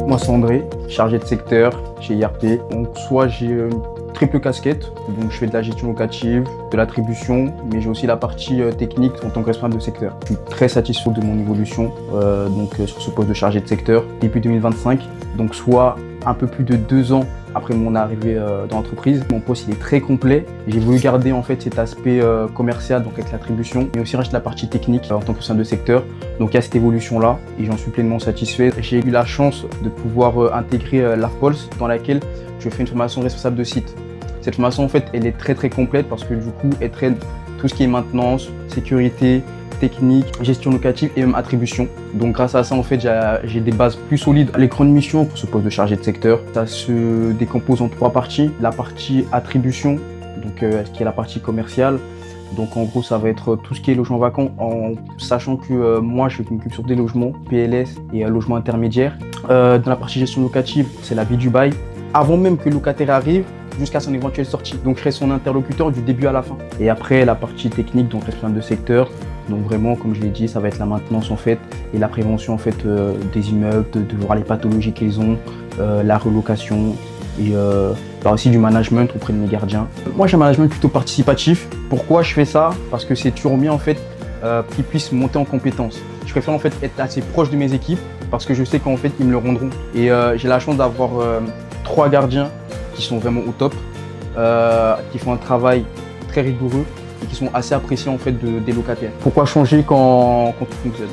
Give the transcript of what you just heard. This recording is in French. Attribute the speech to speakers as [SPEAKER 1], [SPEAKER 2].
[SPEAKER 1] Moi, c'est André, chargé de secteur chez IRP. Donc, soit j'ai une triple casquette, donc je fais de la gestion locative, de l'attribution, mais j'ai aussi la partie technique en tant que responsable de secteur. Je suis très satisfait de mon évolution sur ce poste de chargé de secteur depuis 2025. Donc, soit un peu plus de 2 ans après mon arrivée dans l'entreprise. Mon poste il est très complet. J'ai voulu garder en fait cet aspect commercial, donc avec l'attribution, mais aussi rajouter la partie technique en tant que responsable de secteur. Donc il y a cette évolution là et j'en suis pleinement satisfait. J'ai eu la chance de pouvoir intégrer l'AFPOLS dans laquelle je fais une formation responsable de site. Cette formation en fait elle est très complète parce que du coup elle traite tout ce qui est maintenance, sécurité, technique, gestion locative et même attribution. Donc grâce à ça en fait j'ai des bases plus solides. Les grandes missions pour ce poste de chargé de secteur, ça se décompose en 3 parties. La partie attribution, donc qui est la partie commerciale. Donc en gros ça va être tout ce qui est logement vacant, en sachant que moi je m'occupe sur des logements PLS et logements intermédiaires. Dans la partie gestion locative, c'est la vie du bail. Avant même que le locataire arrive, jusqu'à son éventuelle sortie. Donc je serai son interlocuteur du début à la fin. Et après la partie technique, donc responsable de secteur. Donc vraiment, comme je l'ai dit, ça va être la maintenance en fait et la prévention en fait des immeubles, de voir les pathologies qu'ils ont, la relocation et aussi du management auprès de mes gardiens. Moi j'ai un management plutôt participatif. Pourquoi je fais ça? Parce que c'est toujours bien en fait qu'ils puissent monter en compétences. Je préfère en fait être assez proche de mes équipes parce que je sais qu'en fait ils me le rendront. Et j'ai la chance d'avoir 3 gardiens qui sont vraiment au top, qui font un travail très rigoureux et qui sont assez appréciés en fait des locataires. Pourquoi changer quand tout fonctionne?